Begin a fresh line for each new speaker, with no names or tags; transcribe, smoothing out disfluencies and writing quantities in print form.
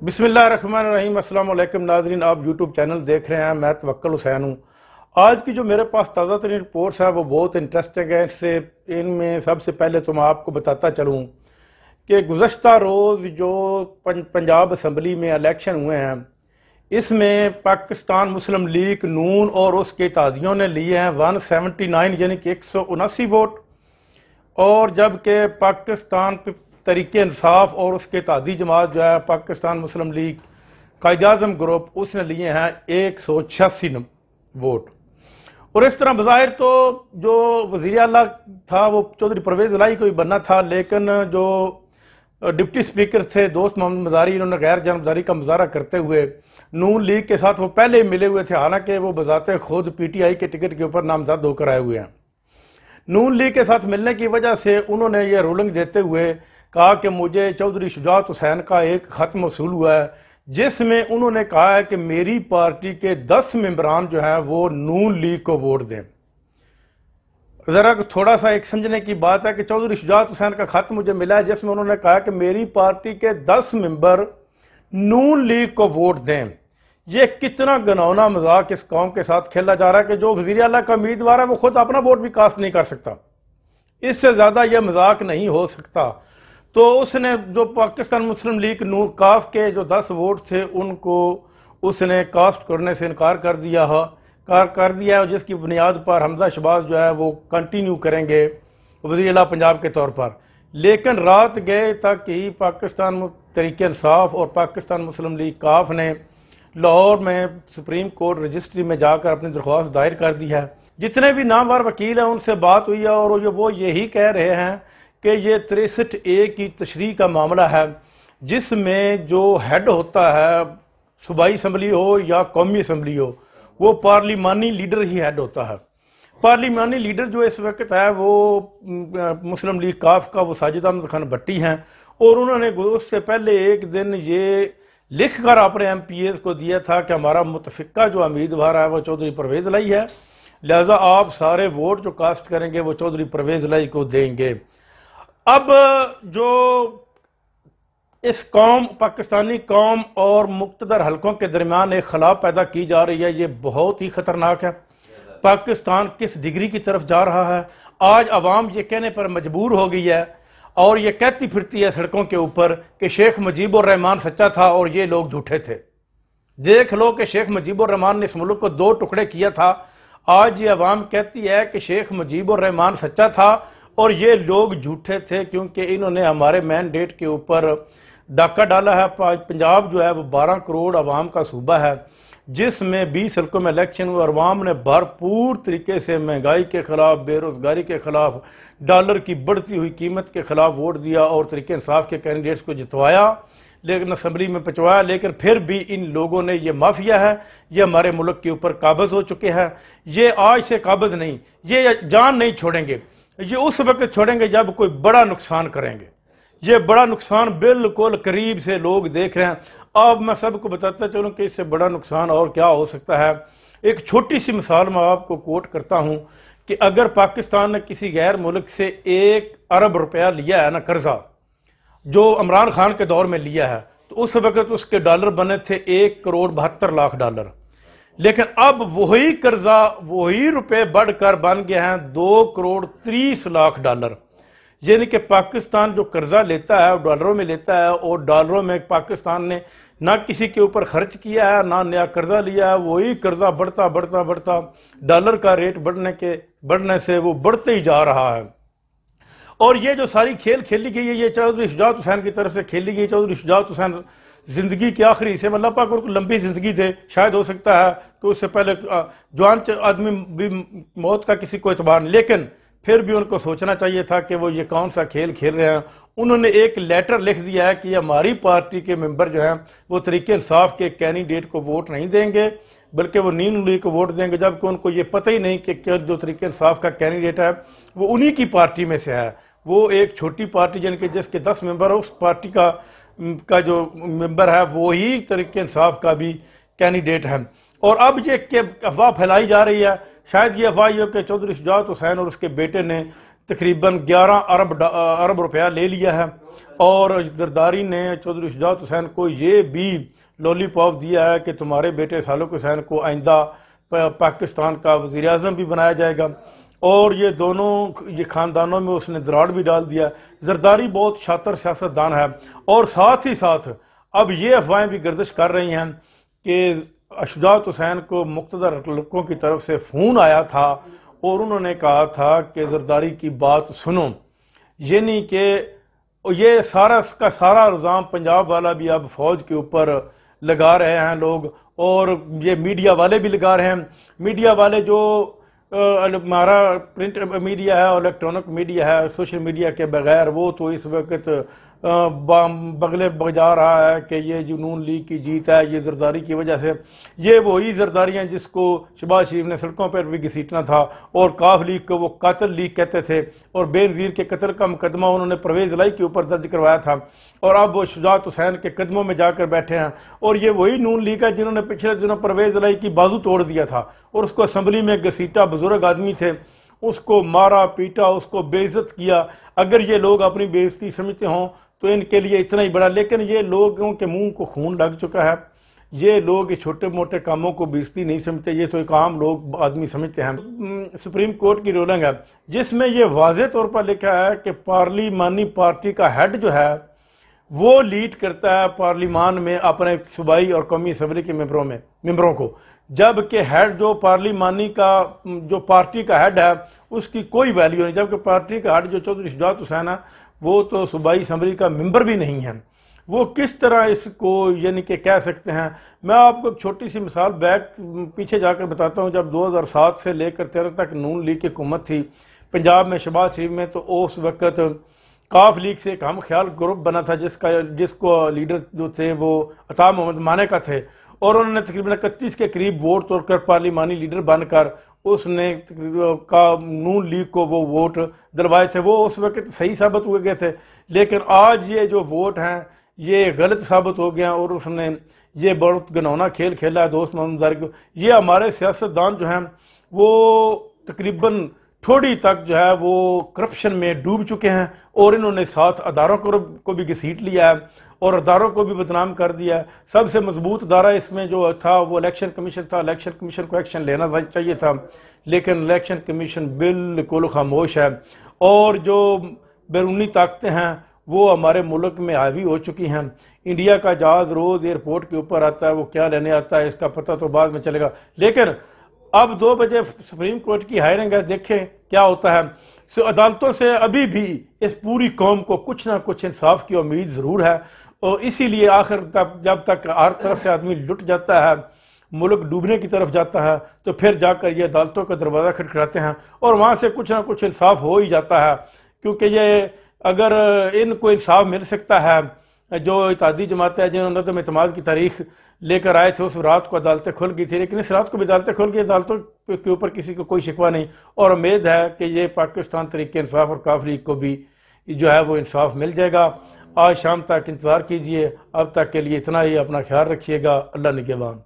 बिस्मिल्लाहिर्रहमानिर्रहीम। अस्सलाम वालेकुम नाज़रीन, आप यूट्यूब चैनल देख रहे हैं। मैं तवक्कुल हुसैन हूँ। आज की जो मेरे पास ताज़ा तरीन रिपोर्ट्स है वो बहुत इंटरेस्टिंग है। इससे इनमें सबसे पहले तो मैं आपको बताता चलूँ कि गुज़श्ता रोज़ जो पंजाब असम्बली में इलेक्शन हुए हैं, इसमें पाकिस्तान मुस्लिम लीग नून और उसके इत्तेहादियों ने लिए हैं 179 यानी कि 179 वोट, और जबकि पाकिस्तान तहरीक इंसाफ और उसके इत्तेहादी जमात जो है पाकिस्तान मुस्लिम लीग कायद-ए-आज़म ग्रुप, उसने लिए हैं 186 वोट। और इस तरह बज़ाहिर तो जो वज़ीर आला था वो चौधरी परवेज़ इलाही को ही बनना था, लेकिन जो डिप्टी स्पीकर थे दोस्त मोहम्मद मज़ारी, इन्होंने गैर जानबदारी का मुजाहरा करते हुए नून लीग के साथ वो पहले ही मिले हुए थे, हालांकि वो बजाते खुद PTI के टिकट के ऊपर नामजद होकर आए हुए हैं। नून लीग के साथ मिलने की वजह से उन्होंने ये रूलिंग देते हुए कहा कि मुझे चौधरी शुजात हुसैन का एक ख़त मौसूल हुआ है, जिसमें उन्होंने कहा है कि मेरी पार्टी के 10 मेंबरान जो हैं वो नून लीग को वोट दें। ज़रा थोड़ा सा एक समझने की बात है कि चौधरी शुजात हुसैन का ख़त मुझे मिला है जिसमें उन्होंने कहा कि मेरी पार्टी के 10 मेंबर नून लीग को वोट दें। ये कितना घिनौना मजाक इस कौम के साथ खेला जा रहा है कि जो वज़ीर आला का उम्मीदवार है वो खुद अपना वोट भी कास्ट नहीं कर सकता। इससे ज़्यादा यह मजाक नहीं हो सकता। तो उसने जो पाकिस्तान मुस्लिम लीग नून काफ के जो 10 वोट थे उनको उसने कास्ट करने से इनकार कर दिया है, जिसकी बुनियाद पर हमजा शहबाज जो है वो कंटिन्यू करेंगे वज़ीर आला पंजाब के तौर पर। लेकिन रात गए तक ही पाकिस्तान तहरीक इंसाफ और पाकिस्तान मुस्लिम लीग काफ ने लाहौर में सुप्रीम कोर्ट रजिस्ट्री में जाकर अपनी दरख्वास्त दायर कर दी है। जितने भी नामवर वकील हैं उनसे बात हुई है और वो यही कह रहे हैं कि ये 63A की तशरीह का मामला है, जिसमें जो हेड होता है सूबाई असम्बली हो या कौमी असम्बली हो, वो पार्लिमानी लीडर ही हेड होता है। पार्लिमानी लीडर जो इस वक्त है वो मुस्लिम लीग काफ का वो साजिद अहमद खान भट्टी हैं, और उन्होंने उससे पहले एक दिन ये लिख कर अपने MPAs को दिया था कि हमारा मुतफिका जो उम्मीदवार है वो चौधरी परवेज़ इलाही है, लिहाजा आप सारे वोट जो कास्ट करेंगे वो चौधरी परवेज़ इलाही को देंगे। अब जो इस कौम पाकिस्तानी कौम और मुक्तदर हलकों के दरमियान एक खिलाफ पैदा की जा रही है, ये बहुत ही ख़तरनाक है। पाकिस्तान किस डिग्री की तरफ जा रहा है, आज अवाम ये कहने पर मजबूर हो गई है और ये कहती फिरती है सड़कों के ऊपर कि शेख मुजीबुर रहमान सच्चा था और ये लोग झूठे थे। देख लो कि शेख मुजीबुर रहमान ने इस मुल्क को 2 टुकड़े किया था। आज ये अवाम कहती है कि शेख मुजीबुर रहमान सच्चा था और ये लोग झूठे थे, क्योंकि इन्होंने हमारे मैंडेट के ऊपर डाका डाला है। पंजाब जो है वो 12 करोड़ अवाम का सूबा है, जिसमें 20 हल्कों में इलेक्शन हुआ और अवाम ने भरपूर तरीके से महंगाई के खिलाफ, बेरोजगारी के खिलाफ, डॉलर की बढ़ती हुई कीमत के खिलाफ वोट दिया और तहरीक इंसाफ के कैंडिडेट्स को जितवाया, लेकिन असम्बली में पहुंचवाया। लेकिन फिर भी इन लोगों ने, ये माफिया है, ये हमारे मुल्क के ऊपर काबिज हो चुके हैं। ये आज से काबिज नहीं, ये जान नहीं छोड़ेंगे, ये उस वक्त छोड़ेंगे जब कोई बड़ा नुकसान करेंगे। ये बड़ा नुकसान बिल्कुल करीब से लोग देख रहे हैं। अब मैं सबको बताता चलूँ कि इससे बड़ा नुकसान और क्या हो सकता है। एक छोटी सी मिसाल मैं आपको कोट करता हूँ कि अगर पाकिस्तान ने किसी गैर मुल्क से 1 अरब रुपया लिया है ना कर्जा, जो इमरान खान के दौर में लिया है, तो उस वक्त उसके डॉलर बने थे 1 करोड़ 72 लाख डॉलर। लेकिन अब वही कर्जा, वही रुपए बढ़कर बन गए हैं 2 करोड़ 30 लाख डॉलर। यानी कि पाकिस्तान जो कर्जा लेता है डॉलरों में लेता है, और डॉलरों में पाकिस्तान ने ना किसी के ऊपर खर्च किया है ना नया कर्जा लिया है। वही कर्जा बढ़ता बढ़ता बढ़ता डॉलर का रेट बढ़ने से वो बढ़ते ही जा रहा है। और ये जो सारी खेल खेली गई है, ये चौधरी शुजात हुसैन की तरफ से खेली गई। चौधरी शुजात हुसैन जिंदगी के आखिरी हिस्से में, अल्लाह पाक उनको लंबी जिंदगी थे, शायद हो सकता है कि उससे पहले जवान आदमी भी मौत का किसी को एतबार नहीं, लेकिन फिर भी उनको सोचना चाहिए था कि वो ये कौन सा खेल खेल रहे हैं। उन्होंने एक लेटर लिख दिया है कि हमारी पार्टी के मेंबर जो हैं वो तहरीक इंसाफ के कैंडिडेट को वोट नहीं देंगे, बल्कि वो नून लीग को वोट देंगे, जबकि उनको ये पता ही नहीं कि जो तहरीक इंसाफ का कैंडिडेट है वो उन्हीं की पार्टी में से है। वो एक छोटी पार्टी यानी कि जिसके 10 मेंबर है, उस पार्टी का जो मेंबर है वो ही तहरीक इंसाफ का भी कैंडिडेट है। और अब ये अफवाह फैलाई जा रही है, शायद ये अफवाह ये कि चौधरी शुजात हुसैन और उसके बेटे ने तकरीबन 11 अरब रुपया ले लिया है اور زرداری نے چودھری شجاعت حسین کو یہ بھی لولی پاپ دیا ہے کہ تمہارے بیٹے سالک حسین کو آئندہ پاکستان کا وزیر اعظم بھی بنایا جائے گا، اور یہ دونوں یہ خاندانوں میں اس نے دراڑ بھی ڈال دیا۔ زرداری بہت شاطر سیاستدان ہے، اور ساتھ ہی ساتھ اب یہ افواہیں بھی گردش کر رہی ہیں کہ شجاعت حسین کو مقتدر لڑکوں کی طرف سے فون آیا تھا اور انہوں نے کہا تھا کہ زرداری کی بات سنو، یعنی کہ یہ سارا کا سارا الزام پنجاب والا بھی اب فوج کے اوپر لگا رہے ہیں لوگ، اور یہ میڈیا والے بھی لگا رہے ہیں۔ میڈیا والے جو ہمارا پرنٹ میڈیا ہے اور الیکٹرانک میڈیا ہے، سوشل میڈیا کے بغیر، وہ تو اس وقت بغلے بجا رہا ہے کہ یہ جو نون لیگ کی جیت ہے یہ زرداری کی وجہ سے۔ یہ وہی زرداری ہیں جس کو شہباز شریف نے سڑکوں پر بھی گھسیٹنا تھا، اور کاف لیگ کو وہ قاتل لیگ کہتے تھے، اور بے نظیر کے قتل کا مقدمہ انہوں نے پرویز الہی کے اوپر درج کروایا تھا، اور اب وہ شجاعت حسین کے قدموں میں جا کر بیٹھے ہیں۔ اور یہ وہی نون لیگ ہے جنہوں نے پچھلے دنوں پرویز الہی کی بازو توڑ دیا تھا اور اس کو اسمبلی میں گھسیٹا، بزرگ آدمی تھے، اس کو مارا پیٹا، اس کو بے عزت کیا۔ اگر یہ لوگ اپنی بے عزتی سمجھتے ہوں تو ان کے لیے اتنا ہی بڑا، لیکن یہ لوگوں کے منہ کو خون لگ چکا ہے۔ یہ لوگ چھوٹے موٹے کاموں کو بے عزتی نہیں سمجھتے، یہ تو ایک عام لوگ آدمی سمجھتے ہیں۔ سپریم کورٹ کی رولنگ ہے جس میں یہ واضح طور پر لکھا ہے کہ پارلیمانی پارٹی کا ہیڈ جو ہے وہ لیڈ کرتا ہے پارلیمان میں اپنے صوبائی اور قومی اسمبلی کے ممبروں کو، جبکہ ہیڈ جو پارلیمانی کا جو پارٹی کا ہیڈ ہے اس کی کوئی ویلیو نہیں، جبکہ پارٹی کا ہیڈ جو چودھری شجاعت حسین ہے وہ تو صوبائی اسمبلی کا ممبر بھی نہیں ہے۔ وہ کس طرح اس کو یعنی کہ کہہ سکتے ہیں؟ میں آپ کو ایک چھوٹی سی مثال پیچھے جا کر بتاتا ہوں۔ جب 2007 سے لے کر 13 تک نون لیگ کی حکومت تھی پنجاب میں شہباز شریف میں، تو اس وقت کاف لیگ سے ایک ہم خیال گروپ بنا تھا جس کو لیڈر جو تھے وہ عطا محمد مانیکا تھے، اور انہوں نے تقریباً 31 کے قریب ووٹ توڑ کر پارلیمانی لیڈر بن کر اس نے نون لیگ کو وہ ووٹ دلوائے تھے۔ وہ اس وقت صحیح ثابت ہوئے گئے تھے، لیکن آج یہ جو ووٹ ہیں یہ غلط ثابت ہو گیا، اور اس نے یہ بہت گنونا کھیل کھیلا ہے دوست محمد مظاہر کو۔ یہ ہمارے سیاستدان جو ہیں وہ تقریباً تھوڑی تک جو ہے وہ کرپشن میں ڈوب چکے ہیں، اور انہوں نے ساتھ اداروں کو بھی گھسیٹ لیا ہے اور اداروں کو بھی بدنام کر دیا ہے۔ سب سے مضبوط ادارہ اس میں جو تھا وہ الیکشن کمیشن تھا۔ الیکشن کمیشن کو ایکشن لینا چاہیے تھا، لیکن الیکشن کمیشن بالکل خاموش ہے، اور جو بیرونی طاقتیں ہیں وہ ہمارے ملک میں حاوی ہو چکی ہیں۔ انڈیا کا جہاز روز ایئرپورٹ کے اوپر آتا ہے، وہ کیا لینے آتا ہے اس کا پتہ تو بعد میں چلے گا، لیکن اب 2 بجے سپریم کورٹ کی ہائرنگ ہے، دیکھیں کیا ہوتا ہے۔ عدالتوں سے ابھی بھی اس پوری قوم کو کچھ نہ کچھ انصاف کی امید ضرور ہے، اور اسی لیے آخر جب تک ہر طرف سے آدمی لٹ جاتا ہے، ملک ڈوبنے کی طرف جاتا ہے، تو پھر جا کر یہ عدالتوں کا دروازہ کھٹکھٹاتے ہیں، اور وہاں سے کچھ نہ کچھ انصاف ہو ہی جاتا ہے، کیونکہ یہ اگر ان کو انصاف مل سکتا ہے، جو اتحادی جماعتیں جنہوں نے عدم اعتماد کی تاریخ لے کر آئے تھے اس رات کو عدالتیں کھل گئی تھی، لیکن اس رات کو بھی عدالتیں کھل گئی، عدالتوں کے اوپر کسی کو کوئی شکوہ نہیں، اور امید ہے کہ یہ پاکستان تحریک انصاف اور کاف لیگ کو بھی جو ہے وہ انصاف مل جائے گا۔ آج شام تک انتظار کیجئے، اب تک کے لیے اتنا ہی، اپنا خیال رکھیے گا، اللہ نگہبان۔